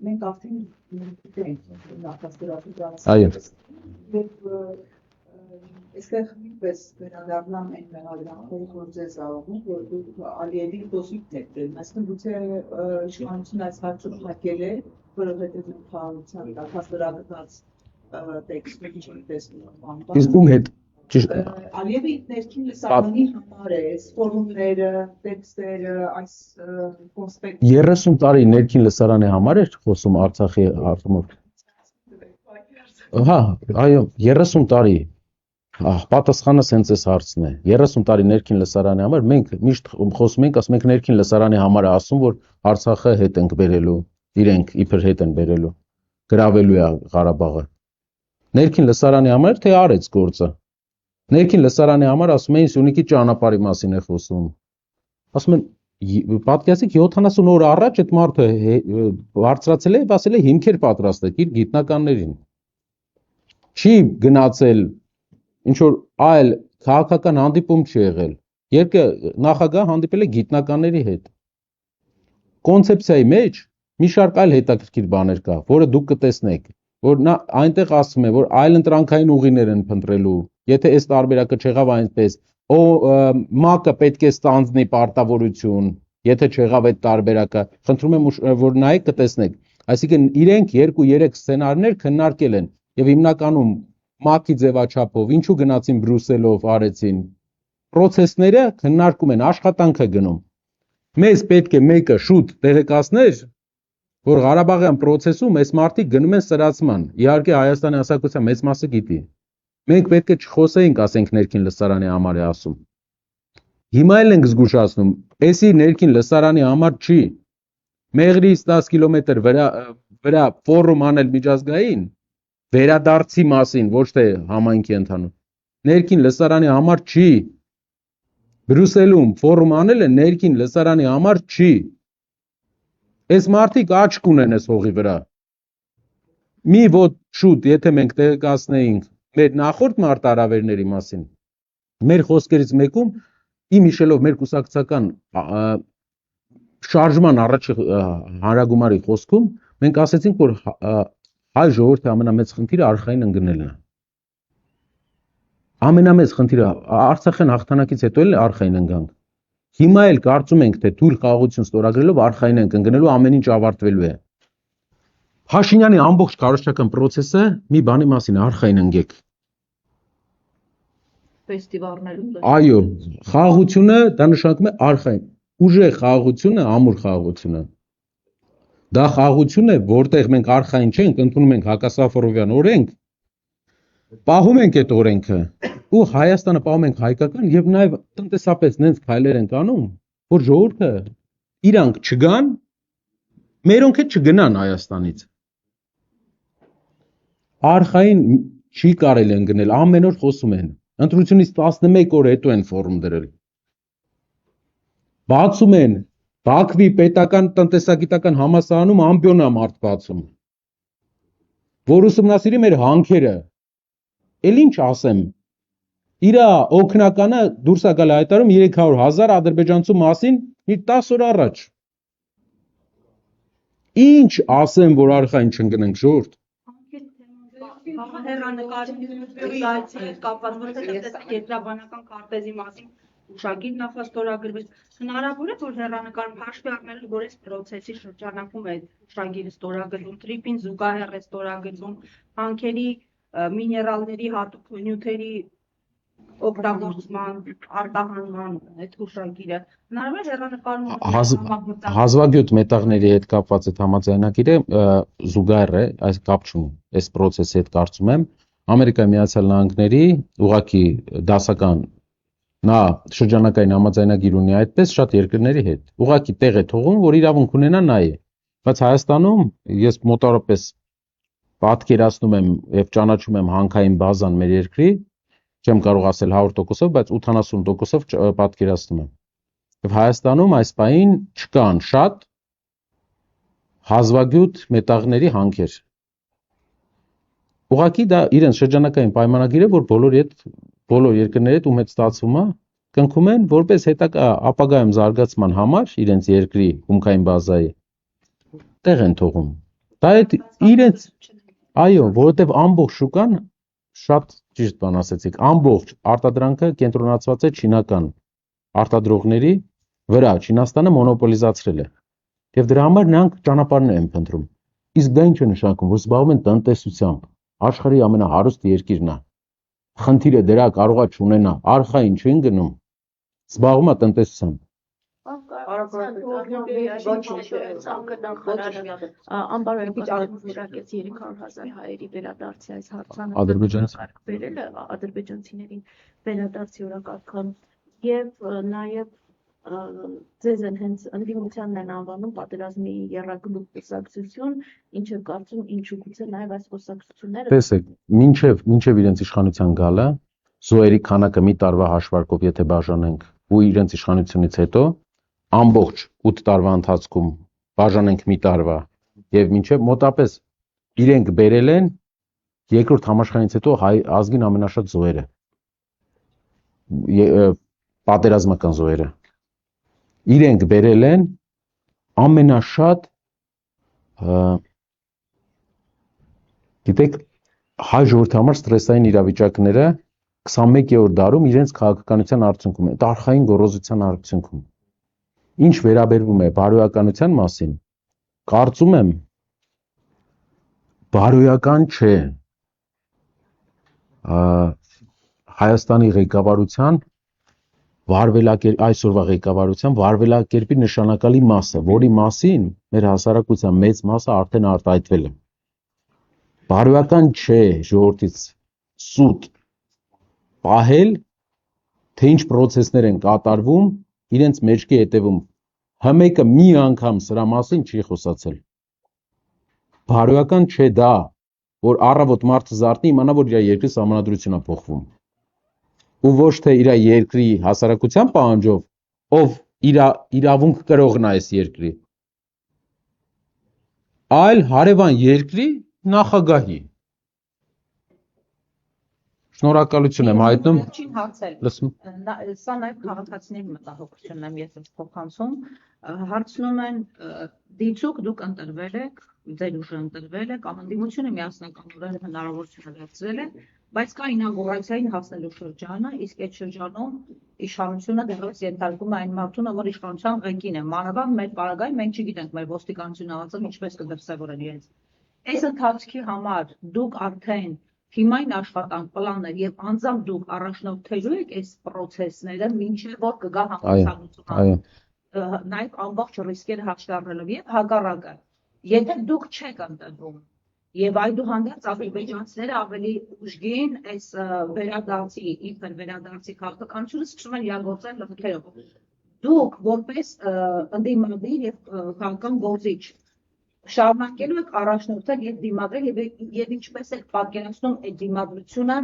Մենք արդեն գիտենք նախաստրատեգիա։ Այո։ Այստեղ նույնպես վերադառնամ այն մեղադրանքներին, որ ձեզ ավողում, որ դուք Ալիևի դոսիկն եք դրել, այսինքն գուցե իշխանությունը այս հարցը փակել է, որովհետև դուք քաղաքական նախաստրատեգիաց տեքստը չի տեսնում։ Իսկ ում հետ Ալիևի ներքին լսարանի համար է, այս ֆորումները, տեքստերը, այս կոնսպեկտը 30 տարի ներքին լսարանի համար էր խոսում Արցախի հարցումով։ Հա, այո, 30 տարի։ Պատասխանը սենց էս հարցն է։ 30 տարի ներքին լսարանի համար մենք միշտ խոսում ենք, ասում ենք ներքին լսարանի համար է ասում, որ Արցախը հետ ենք բերելու, իրենք իբր հետ են բերելու, գրավելու է Ղարաբաղը։ Ներքին լսարանի համար թե արեց գործը։ Ներքին լսարանի համար ասում էին Սյունիքի ճանապարհի մասին է խոսում։ Ասում են պատկերացիք 70 օր առաջ այդ մարդը բարձրացել է եւ ասել է հիմքեր պատրաստեք իր գիտնականներին։ Չի գնացել ինչ որ այլ քաղաքական հանդիպում չի եղել։ Երկը նախագահ հանդիպել է գիտնականների հետ։ Կոնցեպցիայի մեջ մի շարք այլ հետաքրքիր բաներ կա, որը դուք կտեսնեք, որ նա այնտեղ ասում է, որ այլ ընտրանքային ուղիներ են փնտրելու։ Եթե այս տարբերակը չեղավ այնպես, ՄԱԿ-ը պետք է ստանձնի պարտավորություն, եթե չեղավ այդ տարբերակը, խնդրում եմ որ նայեք կտեսնեք։ Այսինքն իրենք 2-3 սցենարներ քննարկել են եւ հիմնականում ՄԱԿ-ի ձևաչափով, ինչու գնացին Բրյուսելով արեցին։ Պրոցեսները քննարկում են, աշխատանքը գնում։ Մեզ պետք է մեկը շուտ տեղեկացներ, որ Ղարաբաղյան պրոցեսում այս մարդիկ գնում են սրացման։ Իհարկե Հայաստանի հասարակության մեծ մասը գիտի։ Մենք պետք է չխոսեինք, ասենք ներքին լսարանի համար է ասում։ Հիմա էլ ենք զգուշացնում, էսի ներքին լսարանի համար չի, Մեղրից 10 կիլոմետր վրա ֆորում անել միջազգային վերադարձի մասին, ոչ թե համայնքի ընդհանուր։ Ներքին լսարանի համար չի։ Բրյուսելում ֆորում անելը ներքին լսարանի համար չի։ Այս մարդիկ աչք ունեն այս հողի վրա։ Մի ոտ շուտ, եթե մենք տեղեկացնեինք մեր նախորդ մարտահրավերների մասին, մեր խոսքերից մեկում իմ հիշելով մեր կուսակցական շարժման առաջի հանրագումարի խոսքում մենք ասեցինք, որ հայ ժողովրդի ամենամեծ խնդիրը արխային ընկնելն է։ Ամենամեծ խնդիրը Արցախյան հաղթանակից հետո էլ արխային ընկանք։ Հիմա էլ կարծում ենք, թե թույլ խաղաղություն ստորագրելով արխային ենք ընկնելու, ամեն ինչ ավարտվելու է։ Փաշինյանի ամբողջ քարոզչական process-ը մի բանի մասին արխային ընկեք։ Ֆեստիվալներում Այո, խաղաղությունը դա նշանակում է արխային։ Ուժեղ խաղաղությունը, ամուր խաղաղությունը։ Դա խաղաղություն է, որտեղ մենք արխային չենք, ընդունում ենք հակասաֆորովյան օրենք, պահում ենք այդ օրենքը, ու Հայաստանը պահում ենք հայկական եւ նաեւ տնտեսապես նենց քայլեր ենք անում, որ ժողովուրդը իրանք չգան, մերոնք էլ չգնան Հայաստանից։ Արխային չի կարելի ընկնել, ամեն օր խոսում են։ Ընտրությունից 11 օր հետո են ֆորում դրել։ Բացում են Բաքվի պետական տնտեսագիտական համալսարանում ամբիոնա մարդ բացում, որ ուսումնասիրի մեր հանքերը։ Էլ ինչ ասեմ, իրա օգնականը դուրս է գալ հայտարարում 300,000 ադրբեջանցու մասին մի 10 օր առաջ։ Ինչ ասեմ, որ արխային չընկնենք ժողովուրդ։ Հեռանկարի հետ կապված կենտրոնական քարտեզի մասին ուշագիր նախաստորագրվեց։ Հնարավոր է, որ հեռանկարում հաշվի առնելու, որ այս process-ի շրջանակում է ուշագիրը ստորագրվում, տրիպին զուգահեռ է ստորագրվում, հանքերի միներալների հատուկ նյութերի օգտագործման, արտահանման այդ ուշագիրը։ Հնարավոր է հեռանկարում հազվագյուտ մետաղների հետ կապված այդ համաձայնագիրը զուգահեռ է, այս կապ չունի։ Այս process-ի հետ կարծում եմ Ամերիկայի Միացյալ Նահանգների ուղղակի դասական նա շրջանակային համաձայնագիր ունի այդպես շատ երկրների հետ։ Ուղղակի տեղ է թողում, որ իրավունք ունենա նայ։ Բայց Հայաստանում ես մոտավորապես պատկերացնում եմ եւ ճանաչում եմ հանքային բազան մեր երկրի, չեմ կարող ասել 100%-ով, բայց 80%-ով պատկերացնում եմ։ Եվ Հայաստանում այս պահին չկան շատ հազվագյուտ մետաղների հանքեր։ Ուղղակի դա իրենց շրջանակային պայմանագիր է, որ բոլոր երկրների հետ ում հետ ստացվում է, կնքում են որպես հետագա ապագայում զարգացման համար իրենց երկրի հումքային բազայի տեղ են թողում։ Դա է իրենց, այո, որովհետև ամբողջ շուկան, շատ ճիշտ բան ասեցիք, ամբողջ արտադրանքը կենտրոնացված է չինական արտադրողների վրա, Չինաստանը մոնոպոլիզացրել է։ Եվ դրա համար նրանք ճանապարհներ են փնտրում։ Իսկ դա ինչ է նշանակում, որ զբաղվում են տնտեսությամբ, աշխարհի ամենահարուստ երկիրն է։ Խնդիրը դրա կարողա չունենա, արխային չեն գնում, զբաղվում է տնտեսությամբ։ Անբարոյական 300,000 հայերի վերադարձի այս հարցանը բերել է ադրբեջանցիներին վերադարձի օրակարգան եւ նաեւ ձեզ են հենց ընդդիմությանն են անվանում պատերազմի եռագլուխ կուսակցություն, ինչը կարծում ինչու գուցե նաեւ այս կուսակցությունները տեսեք, մինչև իրենց իշխանության գալը զոհերի քանակը մի տարվա հաշվարկով եթե բաժանենք ու իրենց իշխանությունից հետո ամբողջ 8 տարվա ընթացքում բաժանենք մի տարվա եւ մինչեւ մոտապես իրենք բերել են երկրորդ համաշխարհից հետո հայ ազգին ամենաշատ զոհերը պատերազմական զոհերը իրենք բերել են ամենաշատ գիտեք հայ ժողովրդի համար ստրեսային իրավիճակները 21-րդ դարում իրենց քաղաքականության արդյունքում է, տարխային գոռոզության արդյունքում։ Ինչ վերաբերվում է բարոյականության մասին, կարծում եմ բարոյական չէ Հայաստանի ղեկավարության այսօրվա ղեկավարության վարվելակերպի նշանակալի մասը, որի մասին մեր հասարակության մեծ մասը արդեն արտահայտվել է։ Բարոյական չէ ժողովրդից սուտ պահել, թե ինչ process-ներ են կատարվում, իրենց մեջքի հետևում Համեկը մի անգամ սրա մասին չի խոսացել։ Բարոյական չէ դա, որ առավոտ մարդը զարթնի իմանա, որ իր երկրի սահմանադրությունն է փոխվում։ Ու ոչ թե իր երկրի հասարակության պահանջով, ով իրավունք կրողն է այս երկրի, այլ հարևան երկրի նախագահի։ Շնորհակալություն եմ հայտնում։ Վերջին հարցը։ Լսում։ Սա նաև քաղաքացիների մտահոգությունն եմ ես փոխանցում։ Հարցնում են դիցուք դուք ընտրվել եք, ձեր ուժը ընտրվել է, կամ ընդդիմությունը միասնականորեն հնարավորությունը վերցրել է, բայց կա ինագուրացիային հասնելու շրջանը, իսկ այդ շրջանում իշխանությունը դեռևս ենթարկում է այն մարդուն, որ իշխանության ղեկին է։ Մանավանդ մեր պարագայում մենք չգիտենք մեր ոստիկանությունը ասած ինչպես կդրսևորեն իրենց։ Այս ընթացքի համար դուք արդեն հիմային աշխատանք պլաններ եւ անձամբ դուք առաջնորդելու եք այս process-ները, մինչեւ որ կգա համացանություն։ Նաև ամբողջ ռիսկերը հաշվի առնելով եւ հակառակը, եթե դուք չեք ընտրվում եւ այդուհանդերձ ադրբեջանցիները ավելի ուժգին այս վերադարձի, իբր վերադարձի քաղաքականությունը սկսում են իրագործել լքերով։ Դուք որպես ընդդիմադիր եւ քաղաքական գործիչ շարունակելու եք առաջնորդել եւ դիմադրել եւ ինչպես եք պատկերացնում այդ դիմադրությունը,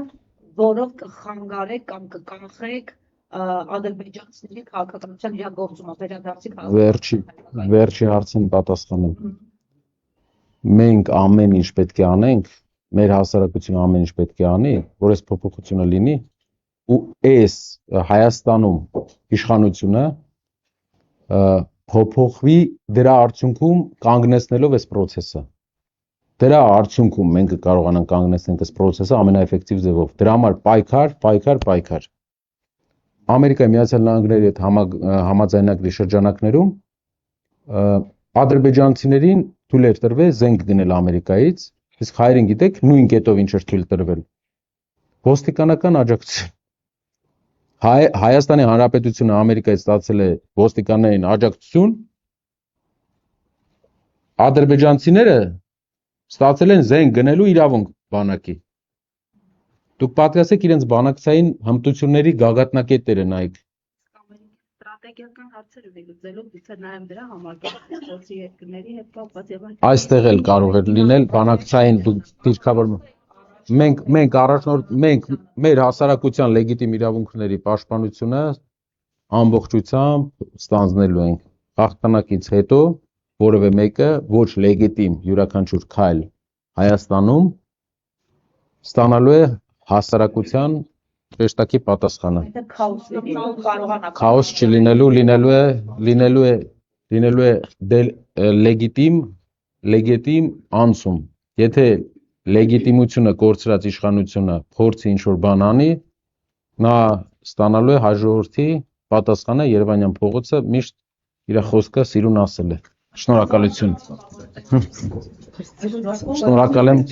որով կխանգարեք կամ կկանխեք ադրբեջանցիների քաղաքականության իրագործումը վերադարձի քաղաքականության։ Վերջի հարցին պատասխանեմ։ Մենք ամեն ինչ պետք է անենք, մեր հասարակությունը ամեն ինչ պետք է անի, որ այս փոփոխությունը լինի, ու այս Հայաստանում իշխանությունը փոփոխվի դրա արդյունքում կանգնեցնելով այս process-ը։ Դրա արդյունքում մենք կարողանանք կանգնեցնել այս process-ը ամենաէֆեկտիվ ձևով։ Դրա համար պայքար։ Ամերիկայի Միացյալ Նահանգների հետ համաձայնագրի շրջանակներում ադրբեջանցիներին թույլ էր տրվել զենք գնել Ամերիկայից, իսկ հայերին գիտեք նույն կետով ինչ էր թույլ տրվել։ Ոստիկանական աջակցություն։ Հայաստանի Հանրապետությունը Ամերիկայից ստացել է ոստիկաններին աջակցություն, ադրբեջանցիները ստացել են զենք գնելու իրավունք բանակի։ Դուք պատկերացեք իրենց բանակցային հմտությունների գագաթնակետերը նայեք։ Ստրատեգիական հարցեր ունի լուծելու, գուցե նաև դրա համար գործի երկրների հետ կապված եւ այլ։ Այստեղ էլ կարող է լինել բանակցային դիրքավորում։ Մենք մեր հասարակության լեգիտիմ իրավունքների պաշտպանությունը ամբողջությամբ ստանձնելու ենք։ Հաղթանակից հետո որևէ մեկը ոչ լեգիտիմ յուրաքանչյուր քայլ Հայաստանում ստանալու է հասարակության հրեշտակի պատասխանը։ Քաոս չլինելու, լինելու է լեգիտիմ անցում։ Եթե լեգիտիմությունը կորցրած իշխանությունը փորձի ինչ-որ բան անի, նա ստանալու է հաջորդի պատասխանը Երևանյան փողոցը միշտ իր խոսքը սիրուն ասել է։ Շնորհակալություն։ Շնորհակալ եմ։